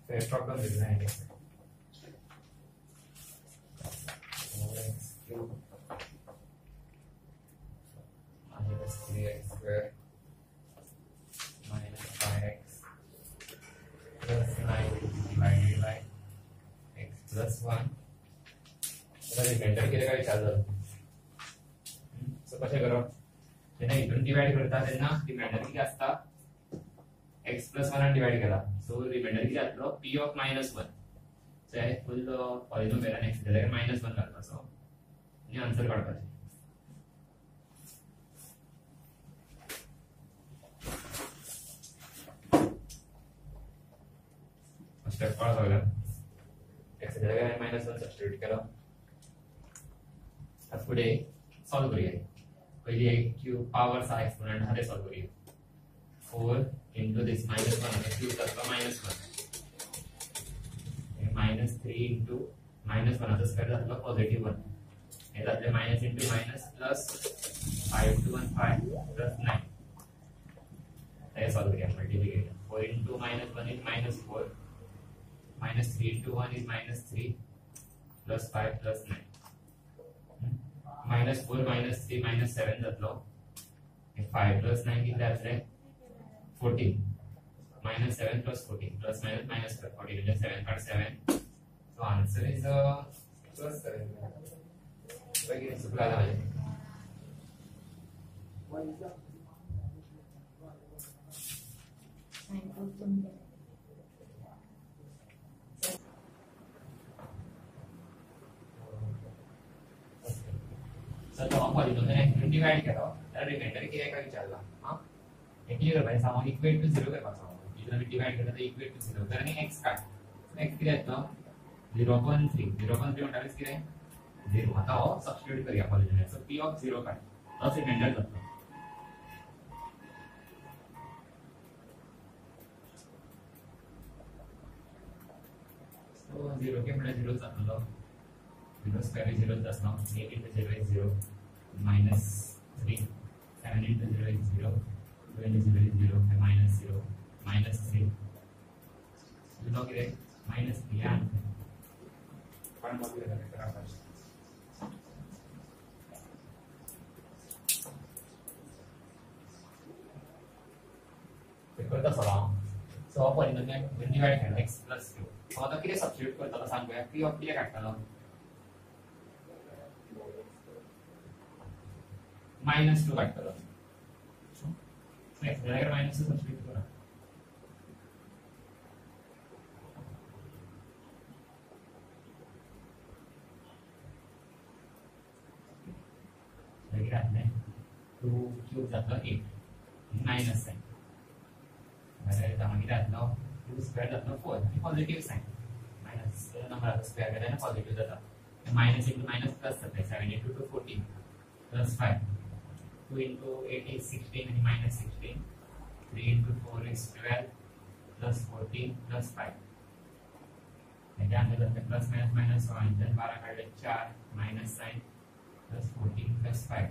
First problem is 9x. 4x cube minus 3x square minus 5x plus 9 divided by x plus 1. आता reminder किती काय विचारलं सो कशा करा जेना इथून डिवाइड करता तेन्ना रिमाइंडर किती असता x plus 1 आणि डिवाइड केला सो रिमाइंडर किती जातलो p of -1 सो हे फुल पॉलिनोमियल आणि x जाल्यार -1 घालता सो आणि आन्सर काढपाचे स्टेप कळा लागला x जाल्यार -1 सबस्टिट्यूट केलो आता पुढे सॉल्व करूया पहिले क्यूब पावर सा एक्सपोनेंट हा ते सॉल्व करूया 4 into this -1 cube तक -1 -3 into -1 आता स्क्वेअर झाला पॉझिटिव्ह 1 हे जातले minus into minus plus 5 to 1 5 plus 9 हे सॉल्व करूया multiplication 4 into -1 is -4 -3 into 1 is -3 plus 5 plus 9 -4 -3 -7 जातलो 5 plus 9 किती जातले 14 -7 plus 14 plus minus 14 into 7 cut 7 so answer is plus 7 वगैरे सुपला झाले सर तो आपण पॉलिनोमियल डिवाइड केलो तर रिमाइंडर किती काय विचारला हां क्लियर भाई सामान इक्वेट टू 0 करपाचो इथं मी डिवाइड करता इक्वेट टू 0 तर आणि x काढ x किती येतो 0.3 म्हणल्यार किती 0 आता हो सबस्टिट्यूट करूया पॉलिनोमियल सो p of 0 काढ तसे रिमाइंडर जातो सो 0 के म्हणजे 0 जातलो 0 स्क्वेअर 0 जातलो 8 into 0 is 0 minus 3 7 into 0 is 0 2 into 0 is 0 and minus 0 minus 3 you know get minus 3 and one more to the first करता सला सो पॉलिनोमियल डिवाइड करना x plus 2 सो आता किती सबस्टिट्यूट करता सांगूया p of t काढतालो -2 काढतालो x जरा माइनस से सब्स्टिट्यूट करा लेकिन आपने 2 क्यूब जाता 8 माइनस साइन अरे दामागी जातलो 2 स्क्वेअर जातलो 4 आणि पॉझिटिव्ह साइन माइनस नंबरचा स्क्वेअर केल्याने पॉझिटिव्ह जाता माइनस into माइनस प्लस जाता 7 into 2 14 plus 5 2 into 8 is 16 and minus 16 3 into 4 is 12 plus 14 plus 5 again the plus minus 1 then 12 काढले 4 minus sign plus 14 plus 5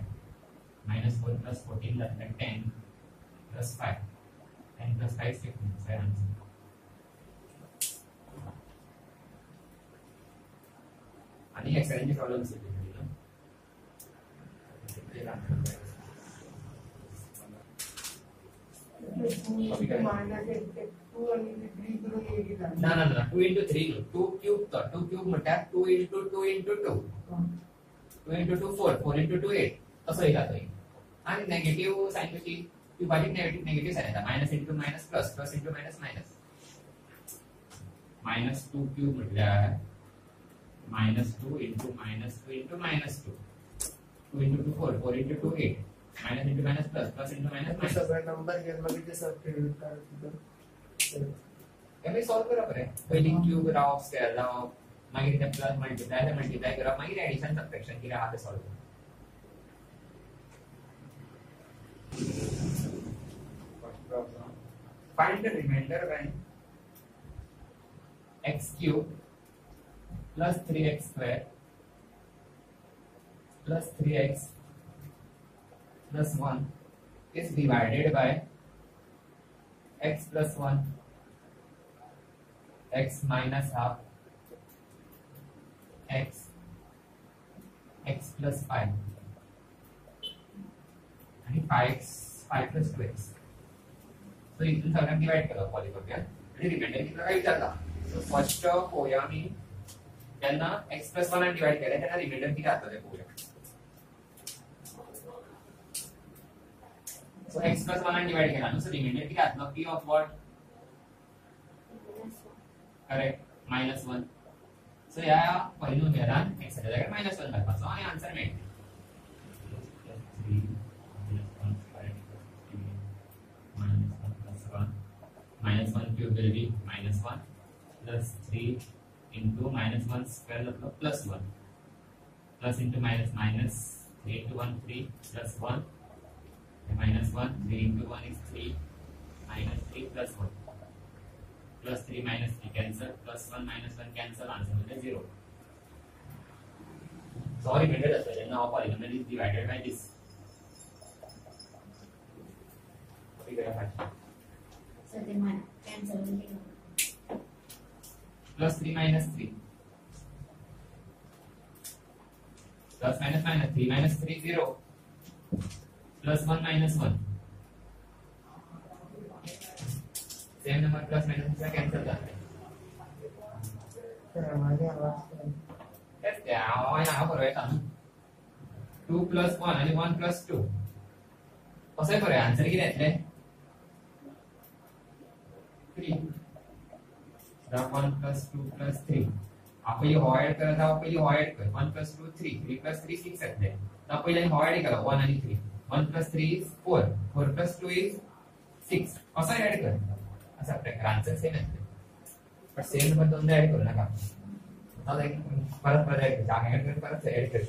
minus 4 plus 14 जातले 10 plus 5 10 plus 5 is 15 so answer आणि एक्सरेंज problem से No, 2 into 3 2 cube 2 cube म्हणतात 2 into 2 into 2 2 into 2 4 4 into 2 8 असं येईल आता आणि negative sign कशी विभाजित नेगेटिव्ह साइन येतात minus into minus plus plus into minus minus -2 cube म्हटल्यार -2 into -2 into -2 2 into 2 4 4 into 2 8 minus into minus plus plus into minus minus सगळे नंबर घेऊन मग ते सबस्टिट्यूट करायचं हे सॉल्व करा बरे पहिले क्यूब राव स्क्वेअर राव मागीर ते प्लस मल्टिप्लाय करा मागीर एडिशन सबट्रॅक्शन किती आहा ते solve find the remainder when x cube plus 3x square plus 3x plus 1 is divided by x plus 1 x minus half x plus 5 आणि 5 plus 2x. सो इथून सगळ्यांना डिवाइड करा पॉलिनॉमियल आणि रिमाइंडर किती काय विचारला. सो फर्स्ट पोया मी त्यांना x plus 1 ने डिवाइड केले त्यांना रिमाइंडर किती आता पोया. सो x plus 1 ने डिवाइड केला सो रिमाइंडर किती आता p of what करेक्ट -1. सो या पॉलिनॉमियलान x च्या जागेवर -1 घालपाचो आणि आन्सर मेळटा. 3 -1 cube will be -1 plus 3 into -1 square plus 1 plus into minus 3 into 1 3 plus 1 -1 3 into 1 is 3 -3 plus 1 plus 3 minus 3 cancel plus 1 minus 1 cancel answer will be 0. Sorry, remember that now polynomial is divided by this. So the cancel will be plus 3 minus 3 plus minus 3 minus 3 0 plus 1 minus 1 same number plus minus से cancel करते हैं. तर हमारे आवाज क्या यहाँ पर है ना 2 plus 1 आणि 1 plus 2 कसं करूया आन्सर किती येतले 3. 1 plus 2 plus 3 आपण ये हॉइड करत आहोत पहिले हॉइड कर 1 plus 2 3 3 plus 3 6 येतले तर पहिले हॉइड करा 1 आणि 3 1 plus 3 is 4 4 plus 2 is 6 कसं ऐड कर असं आपल्याकडे आन्सर सेम येतले पण सेम नंबर दोनदा ऐड करू नका आता एक परत ऐड कर जागा ऐड कर परत ऐड कर.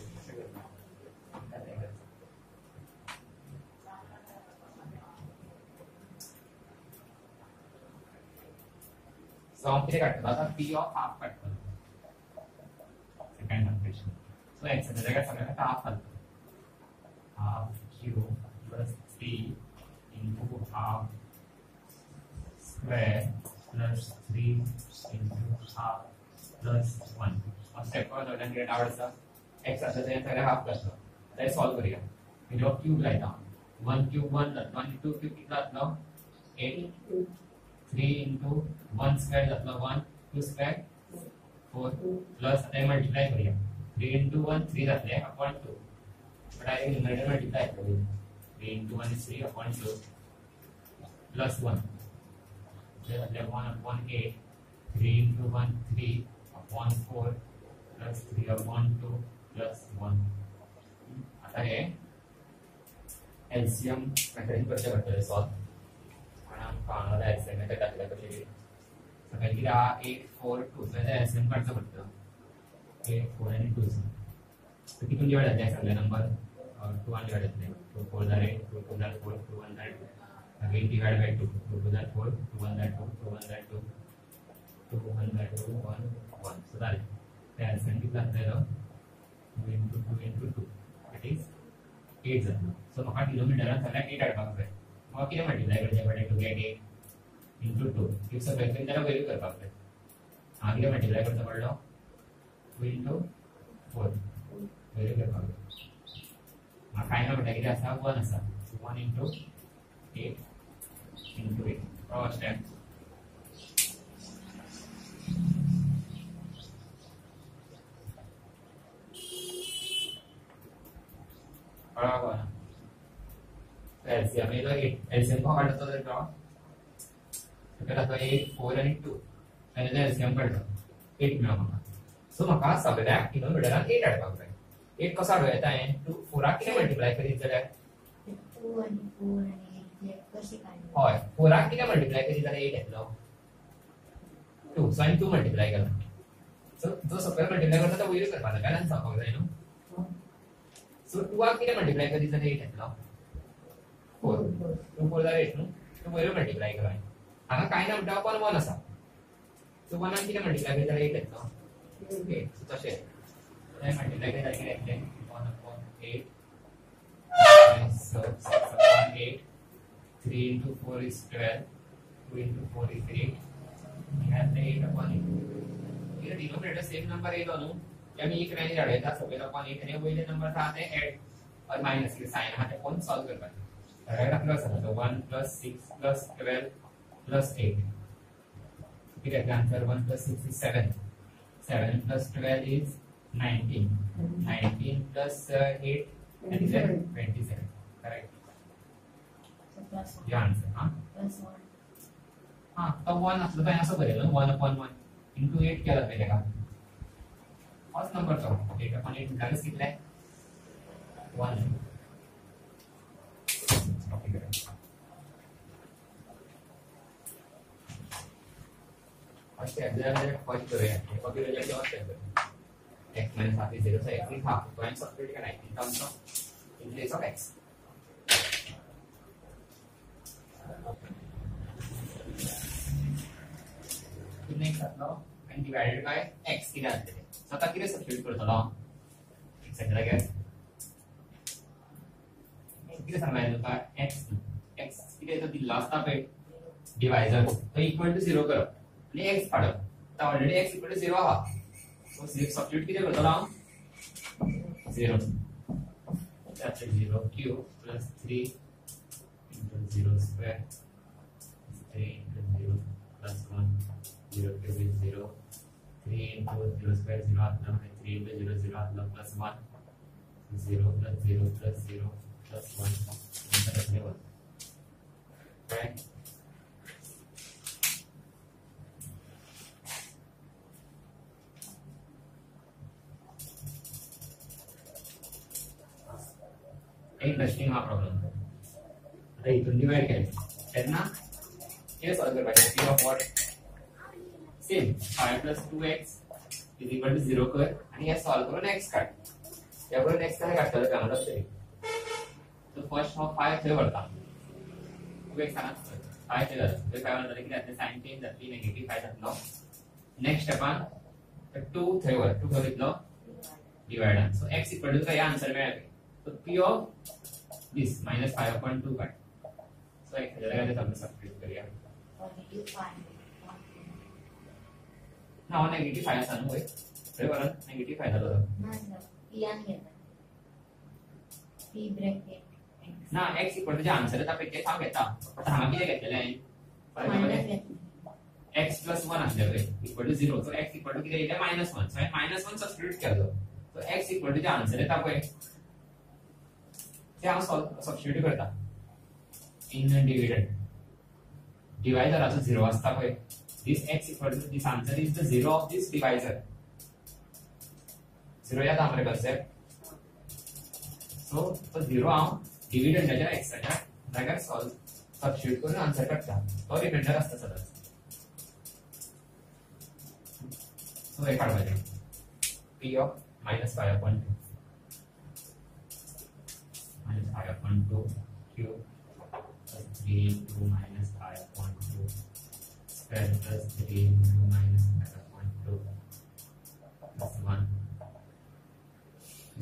So किती काढतो आता p of half काढतो सेकंड ऑपरेशन. सो x च्या जागेवर सगळ्यांना हाफ घालतो half q plus 3 into half square plus 3 into half plus 1. और स्टेप पर दोन ग्रेड आवडचा x च्या जागेवर हाफ करतो. आता सॉल्व करूया. मी जो क्यूब लायता 1 cube 1 1 2 cube किती जातलो 8 3 into 1 square जातलो 1 2 square 4 plus आता मल्टीप्लाय करूया 3 into 1 3 जातले upon 2 but I will multiply करूया 3 into 1 is 3 upon 2 plus 1 जातले 1 upon 8 3 into 1 3 upon 4 plus 3 upon 2 plus 1. आता हे LCM मेथड कसे करतो सॉल्व कानाला एसएम मध्ये टाकला तर सकाळी किती 8 4 2 म्हणजे एसएम काढचं पडतं 8 4 आणि 2 तर किती डिवाइड झाले सगळे नंबर 2 आणि डिवाइड झाले 2 4 झाले 2 2 झाले 4 2 1 झाले अगेन डिवाइड बाय 2 2 2 झाले 4 2 1 झाले 2 2 1 झाले 2 2 1 झाले 2 1 1 सो झाले ते एसएम किती झालं 2 into 2 into 2 इट इज 8 झालं. सो मका किलोमीटर झाला 8 आडपाक जाय मग किती मल्टीप्लाय करचे पडले टू गेट 8 into 2 if सगळे त्याला व्हॅल्यू करपाक जाय हां किती मल्टीप्लाय करचा पडलो 2 into 4 व्हॅल्यू करपाक जाय मग काय ना म्हणटा किती आसा 1 आसा 1 into 8 into 8 फर्स्ट स्टेप बराबर LCM में तो 8 LCM को काढतो तर का तर आता 8 4 आणि 2 आणि ते LCM काढतो 8 मिळवा मला. सो म्हाका सगळ्याक किलोमीटरान 8 हाडपाक जाय 8 कसो हाडूं येता हांवें 2 4 किती मल्टीप्लाय करीत जाल्यार 2 आणि 4 आणि 8 कशी काढली हय 4 किती मल्टीप्लाय करीत जाल्यार 8 येतलो 2 सो हांवें 2 मल्टीप्लाय केलो सो जो सकयल मल्टीप्लाय करता तो वयर करपाक जाय बॅलन्स जावपाक जाय न्हू. सो 2 किती मल्टीप्लाय करीत जाल्यार 8 येतलो 4 2 4 जाल्यार 8 न्हू 2 वयर मल्टीप्लाय केलो हांगा कांय ना म्हणटा पण 1 आसा सो 1 किती मल्टीप्लाय करीत जाल्यार 8 येतलो 8 सो तशें ते मल्टीप्लाय केल्यार कितें येतलें 1 upon 8 so 6 upon 8 3 into 4 is 12 2 into 4 is 8 we have the 8 upon 8 वयले डिनोमिनेटर सेम नंबर येयलो न्हू आमी एक रेंज हाडयता सकयल अपॉन एक आनी वयले नंबर आहा ते add or minus K sign आहा ते कोण सॉल्व करपाचे डायरेक्ट प्लस आहा तो 1 + 6 + 12 + 8 कितें answer 1 + 6 is 7 7 + 12 is 19 19 + 8 and then 27 correct So plus the answer huh plus 1. हाँ तो 1 असलं तर असं बरेल 1/1 into 8 केलं पाहिजे का फर्स्ट नंबर तो 8/8 झालंच कितले 1 कॉपी करा फर्स्ट फर्स्ट करूया कॉपी करूया की फर्स्ट करूया x minus half is 0 so x is half so I'm substituting 19 terms of in place of x next up now and divided by x किती असते so आता किती सबस्टिट्यूट करतलो x च्या जाग्यार किती सांगायला तुका x किती येतो दिला असता पळय डिवायजर तो इक्वल टू 0 करप आणि x काडप आता ऑलरेडी x इक्वल टू 0 आहा so substitute किती करतलो हांव 0 that's 0 cube plus 3 into 0 square 3 into 0 plus 1 0 cube is 0 3 into 0 square 0 आता 3 into 0 0 आता plus 1 0 plus 0 plus 0 plus 1 answer is 1 right interesting हा प्रॉब्लेम आता इथून डिवाइड केलं त्यांना हे सॉल्व करपाचे p of what same 5 + 2x = 0 कर आणि हे सॉल्व करून x काढ यावरून x काय काढतालो काय म्हणतात तरी तो फर्स्ट हाफ 5 थे वरता ओके सांगा 5 थे झालं तर काय म्हणतात की त्याचे sin चेंज झाली निगेटिव्ह 5 जातलो नेक्स्ट स्टेपान 2 थे वर 2 घेतलो डिवाइड सो x = काय आन्सर मिळाले so p of this minus 5/2 cut so एक जगह पे हमने सब्स्टिट्यूट करिया Positive 5. ना नेगेटिव 5 असं होय बरोबर नेगेटिव 5 झालं नाही सर p आणि घेता p ब्रॅकेट ना x = आन्सर आता पैकी सांग घेता आता हा किती घेतलेला आहे बरोबर x + 1 असले = 0 so x = किती येते -1 so -1 सब्स्टिट्यूट केलो so x = आन्सर येता पय ते हम सब्स्टिट्यूट करता इन डिविडेंड डिवाइजर असो 0 असता पय this x = this answer is the 0 of this divisor 0 याद आमरे कन्सेप्ट सो तो 0 हांव डिविडेंड च्या x च्या जाग्यार सब्स्टिट्यूट करून आन्सर काडटा तो रिमाइंडर असता सदांच सो हे काडपाचें p of -5/2 -5/2 cube plus 3 into -5/2 square plus 3 into -5/2 plus 1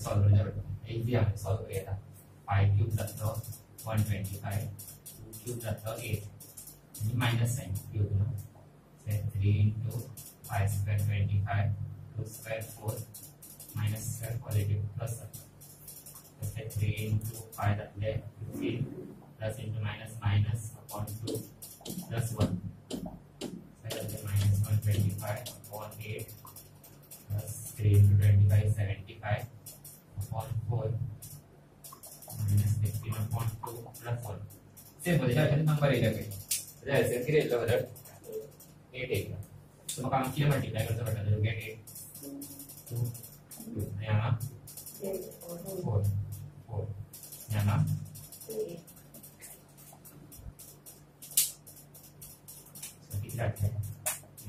solve करूया बेटा इजी आहे सॉल्व करूया 5 क्यूब जातो 125 2 क्यूब जातो 8 आणि माइनस साइन क्यूब नो से 3 into 5 square 25 2 square 4 minus square positive plus 3 into 5 that left 15 plus into minus upon 2 plus 1 so that is minus 125 upon 8 plus 3 into 25 75 upon 4 minus 16 upon 2 plus 1 same बोले जाते number ये लगे जैसे फिर ये लगे 8 एक तो मग आमची मल्टीप्लाय करतो बेटा तो गेट 8 2 यहाँ 4 यहाँ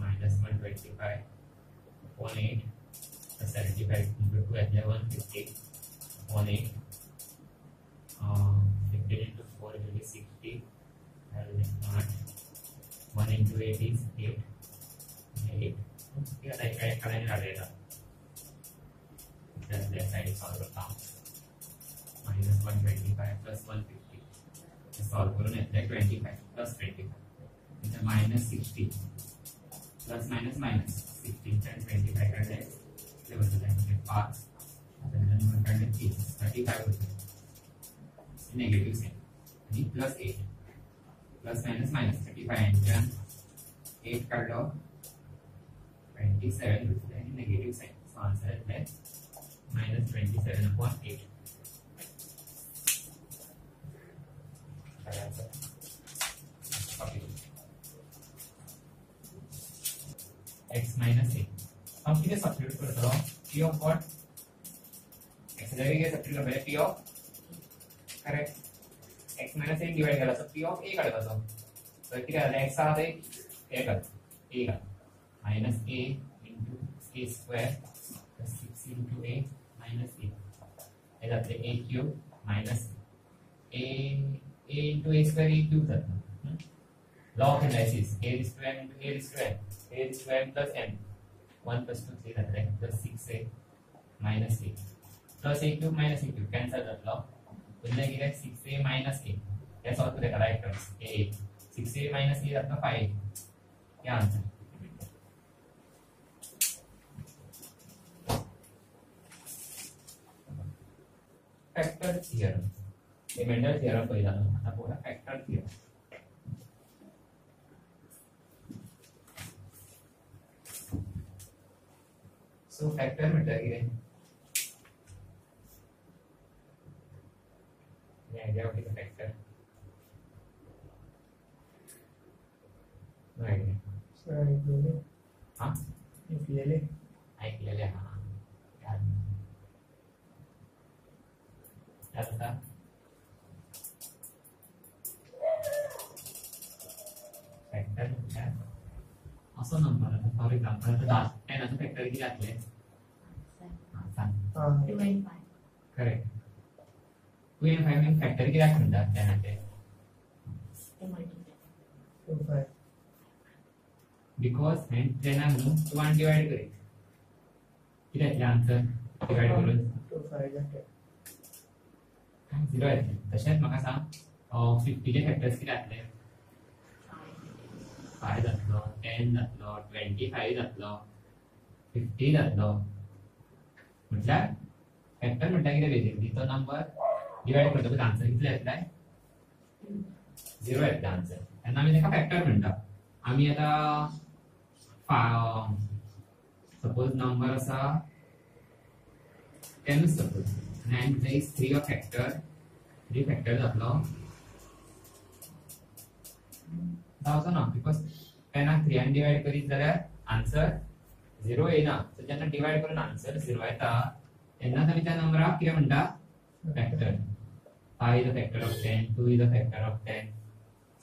minus 125 upon 8 plus 75 into 2 at 150 upon 8 15 into 4 will be 60 that is not 1 into 8 is 8 yeah like I can add it then left side is all down minus 125 plus 150 solve करून येते 25 plus 25 into minus 60 plus minus 16 and 25 करते हैं ये बचता है 5 1 करते हैं 3 35 होते हैं नेगेटिव से यानी +8 प्लस माइनस 35 एंड 8 कर लो 27 होता है नेगेटिव साइन सो आंसर है -27/8 x minus a हम किसे सब्स्टिट्यूट करते हो p of what x जगह के सब्स्टिट्यूट कर p of correct x minus a divide करा तो p of a काढतो तो किती आला x आला तर a कर a का minus a into a square plus 6 into a minus a हे जाते a cube minus a into a square a cube जातं law of analysis a square into a square plus n 1 plus 2 3 जाते plus 6a minus a plus a cube minus a cube cancel that law पुन्हा गेले 6a minus a या solve करूया right terms a 6a minus a जातं 5 या answer factor theorem ये Mendel theorem पहिला आता पुढे फॅक्टर थियरम सो फॅक्टर म्हटलं की ये आयडिया होती का फॅक्टर नाही सर ऐकलेले हां ऐकलेले हां आता फॅक्टर म्हणजे असं नंबर आता फॉर एक्झाम्पल आता 10 असं फॅक्टर किती असले सांग 2 and 5 करेक्ट 2 and 5 में फॅक्टर किती म्हणतात त्यानंतर ते multiply 2 5 because and then I'm going to 1 divide करेल किती आहे आन्सर डिवाइड करून 2 5 जाते 0 आहे तशाच मग सांग 50 चे फॅक्टर्स किती असले 5 जातलो 10 जातलो 25 जातलो 50 जातलो म्हटल्यार फॅक्टर म्हणटा कितें बेसिकली तो नंबर डिवाइड करतकच आन्सर कितले येतले 0 येतले आन्सर तेन्ना आमी ताका फॅक्टर म्हणटा आमी आतां सपोज नंबर आसा 10 suppose and there is 3 of factor 3 factor जातलो जावचो ना बिकॉज 10 3 आणि डिवाइड करीत जाल्यार आन्सर 0 येना सो जेन्ना डिवाइड करून आन्सर 0 येता तेन्ना आमी त्या नंबराक कितें म्हणटा factor 5 is a factor of 10 2 is a factor of 10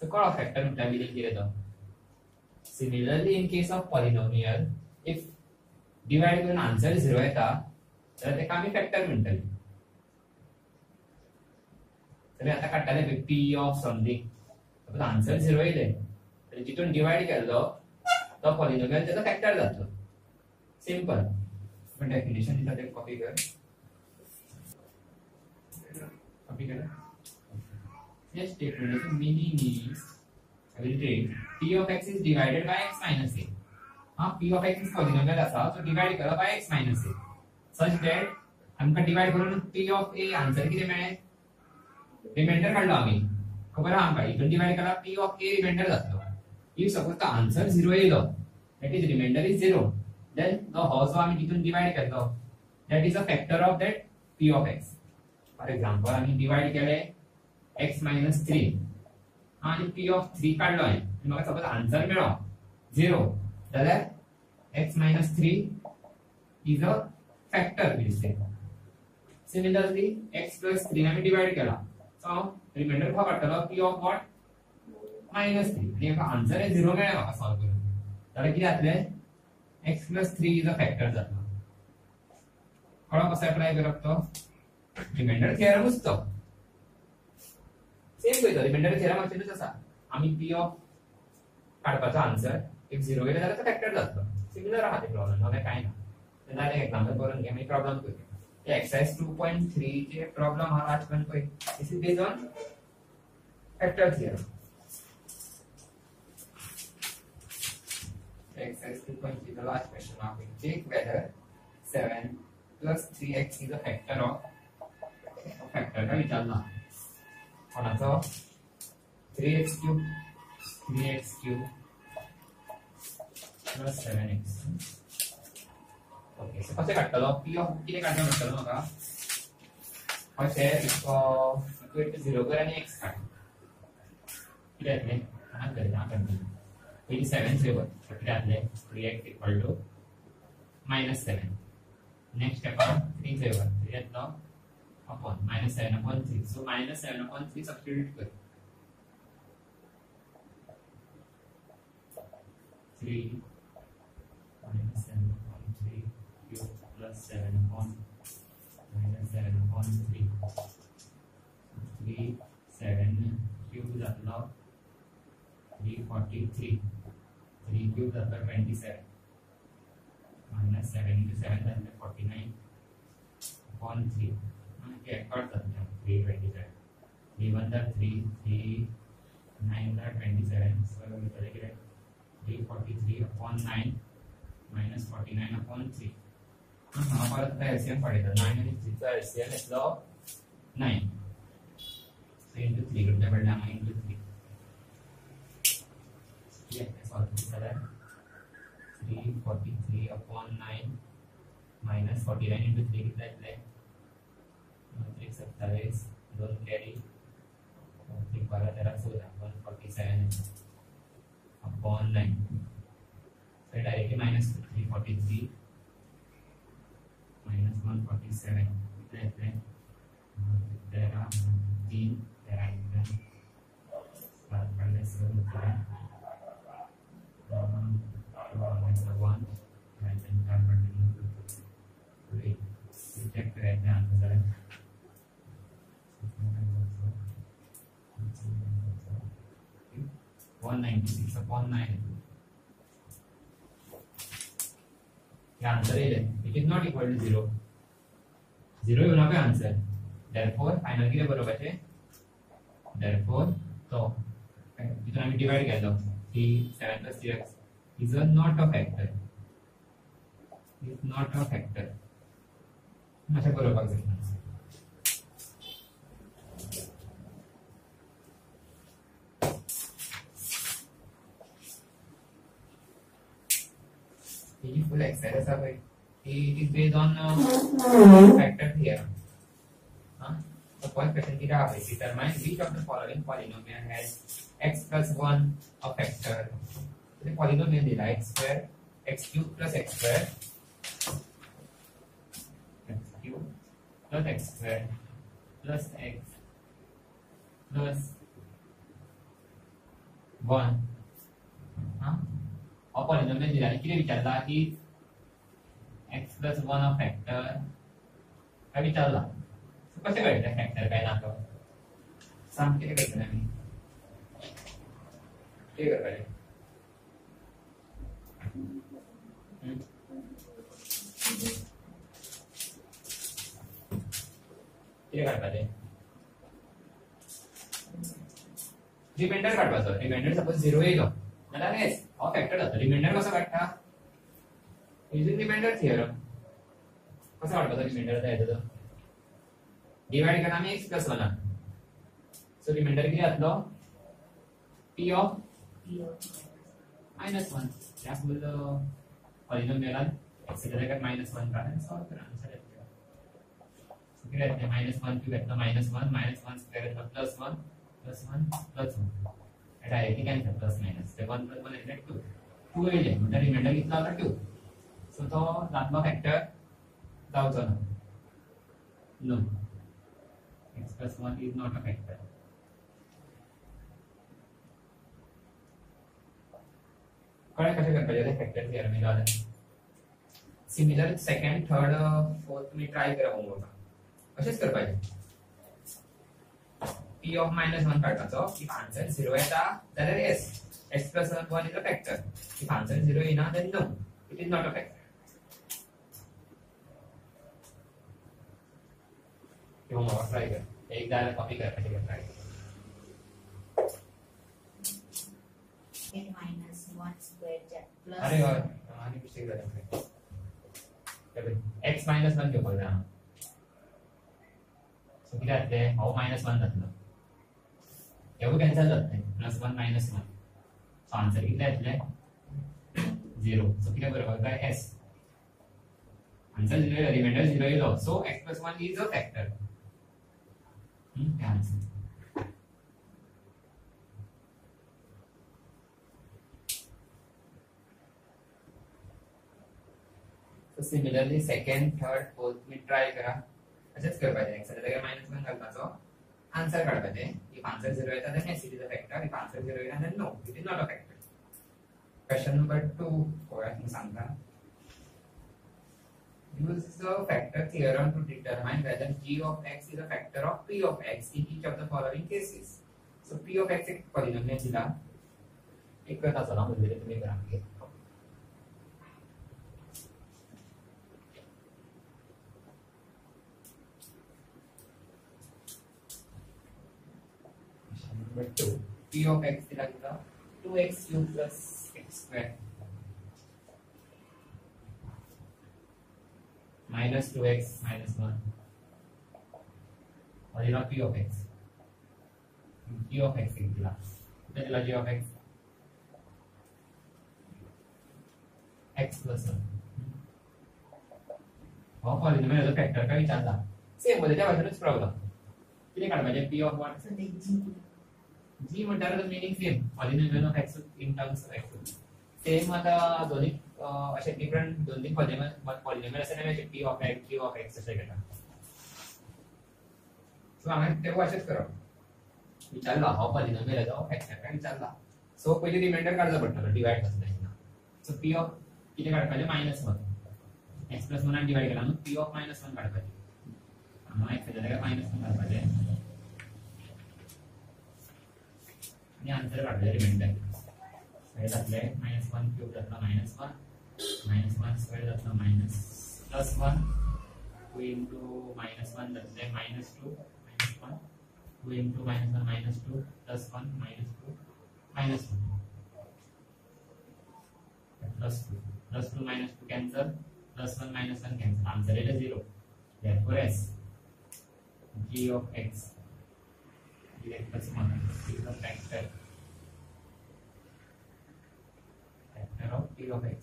so कळो factor म्हणटा मिनिंग कितें तो similarly in case of polynomial if divide करून आन्सर 0 येता तर तेका आमी फॅक्टर म्हणटले तर आता काढताले p of something suppose answer 0 येले तर जितून डिवाइड केलो तो पॉलिनोमियल त्याचा फॅक्टर जातलो सिंपल पण डेफिनेशन दिता ते कॉपी कर yes statement meaning is I will take p of x is divided by x minus a p of x is polynomial असा so divide करा by x minus a such that आमका divide करून p of a answer किती मिळेल reminder काढलो आम्ही खबर आहे आमका इथून डिवाइड करा p of a रिमाइंडर जातलो if suppose the answer 0 yellow that is remainder is 0 then the house आम्ही तिथून divide Kelo that is a factor of that p of x for example आम्ही डिवाइड केले x minus 3 आणि p of 3 काढलो आहे मग suppose answer मिळो 0 जाल्यार x minus 3 is a factor will say similarly x plus 3 आम्ही डिवाइड केला so remainder काय काढतलो p of what minus 3 आणि याचा आन्सर आहे 0 मिळेल मला सॉल्व करून तर किती जातले x plus 3 is a factor जातलो कळो कसं अप्लाय करप तो रिमाइंडर थियरम असतो सेम गोयतो रिमाइंडर थियरम असेलच असा आम्ही p of काढपाचो आन्सर if 0 गेले जाल्यार तो फॅक्टर जातलो सिमिलर आहा ते प्रॉब्लेम नवे काय ना तेन्ना एक एक्झाम्पल करून घे मी प्रॉब्लेम करूया एक्सरसाइज 2.3 चे प्रॉब्लेम हा लास्ट वन कोई this is based on factor theorem exercise 2.3, the last question mark. Check whether 7 plus 3x is a factor of factor का विचारना कोणाचा 3x cube plus 7x. Okay so कसे काढतलो p of किती काढतो म्हटलं नका कसे इक्वल टू 0 कर आणि x काढ किती आहे हा करूया कंटिन्यू पहिले 7 सेव किती आहे 3x equal to -7. Next step 3 सेव 3 येतो अपॉन -7/3. सो -7/3 सब्स्टिट्यूट कर 3 -7/3 cube plus 7/3 3 7 cube जातलो 343 3 cube जातलो 27 -7 into 7 जातलो 49/3 okay कट जातलो 327 3 1 3 3 9 27 so इकडे किती 343/9 -49/3. हाँ परत एलसीएम पड़ेगा 9 आणि 3 चा एलसीएम इतलो 9 so into 3 करते पडला into 3 ये सॉल्व करा 343/9 -49 into 3 कितना इतले 327 2 कैरी 3 12 13 16 147/9 so directly -343 -147 इतने तेरा 3 तेरा इतने बात पढ़ने से होता है 1 and then convert into 8 so check the right answer 196/9. The answer is it is not equal to 0. 0 is not the answer. Therefore, final के लिए बराबर है. Therefore, तो इतना हम डिवाइड कर दो. 7 plus 3x is not a factor. Is not a factor. अच्छा बराबर है. ये full exercise है. It is based on factor theorem. The point question is determine which of the following polynomial has x plus 1 a factor. The polynomial is x square, x cube plus x square, x cube plus x square plus x plus 1. और polynomial दिला है कि विचारला कि x plus 1 a factor का विचारला कसे कळते फॅक्टर काय नातो सांग किती करतो मी ते कर पाहिजे ते काय पाहिजे रिमाइंडर काढवायचं रिमाइंडर सपोज 0 येईल मला रे हा फॅक्टर होता रिमाइंडर कसं काढता युजिंग रिमाइंडर थिअरम कसं काढवायचं रिमाइंडर द्यायचं डिवाइड करना में x plus 1 सो रिमाइंडर किती आतलो p of -1 या फुल पॉलिनोमियल x की जगह -1 का है सॉल्व करना आंसर है सो किती आहे -1 क्यूब येतो -1 स्क्वेअर येतो +1 এটা आहे कॅन्सल प्लस मायनस ते 1 + 1 એટલે 2 2 येईल म्हणजे रिमाइंडर कितना होता 2 सो तो दाखवा फॅक्टर जाऊचो ना no x plus 1 is not a factor. कळे कसे करपाचे फॅक्टर थिअरम मिळाला सिमिलर सेकंड थर्ड फोर्थ मी ट्राय करा होमवर्क असेच करपाचे p of -1 काढपाचो if answer 0 येता जाल्यार yes x plus 1 is a factor if answer 0 येना then no it is not a factor. Homework try कर एक दायरा कॉपी करने ट्राय कर -1 square प्लस अरे यार आनी मिस्टेक झाली x -1 घेवपाक जाय सो कितें जातलें हो -1 जातलो हेवूय कॅन्सल जातलें +1 -1 सो आन्सर कितलें येतलें 0 सो कितें बरोवपाक जाय s आन्सर 0 रिमाइंडर 0 येयलो सो x + 1 is a factor answer So similarly second, third, fourth me try करा असेच करपाचे x च्या जाग्यार -1 घालपाचो आन्सर काडपाचे if answer 0 येता then yes it is a factor if answer 0 येता then no it is not a factor question number 2 पळयात मी सांगता use the factor theorem to determine whether g of x is a factor of p of x in each of the following cases so p of x एक polynomial दिला एक करता चला म्हणजे तुम्ही करा Number 2 p of x दिला कितना 2x cube plus x square minus 2x minus 1 और दिला p of x g of x दिला कितना दिला g of x x plus 1 और पॉलिनोमियल जो फॅक्टर का विचारला सेम मध्ये त्या भाषेतच प्रॉब्लेम किती काढपाचे p of 1 so the g म्हणल्यार the meaning same polynomial of x in terms of x same आता दोन्ही असे डिफरंट दोन्ही पॉलिनोमियल असे नाही p of x q of x असे घेता सो आम्ही ते असेच करू विचारला हा पॉलिनोमियल आहे x काय विचारला सो पहिले रिमाइंडर काढला पडतो डिवाइड करता सो p of किती काढपाचे -1 x + 1 डिवाइड केला मग p of -1 काढपाचे आम्हाला x च्या जागेवर -1 काढपाचे आणि आन्सर काढले रिमाइंडर हे जातले -1 क्यूब जातला -1 -1 स्क्वेअर जातला +1 2 into -1 जातले -2 -1 2 into -1 -2 +1 -2 -1 +2 -2 cancel +1 -1 cancel answer is 0 therefore s g of x is a factor of p of x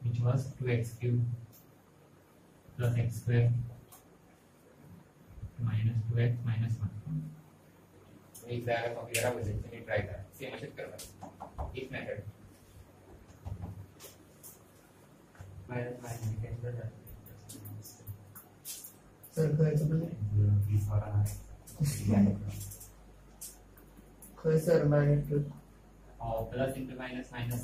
which was 2x cubed plus x squared minus 2x minus 1 एक जागा copy करा वजन से try करा same असेच करवा इस मेथड माइनस कैंसिल कर सर खय चुकले इस वाला है खय सर -2 और प्लस into minus minus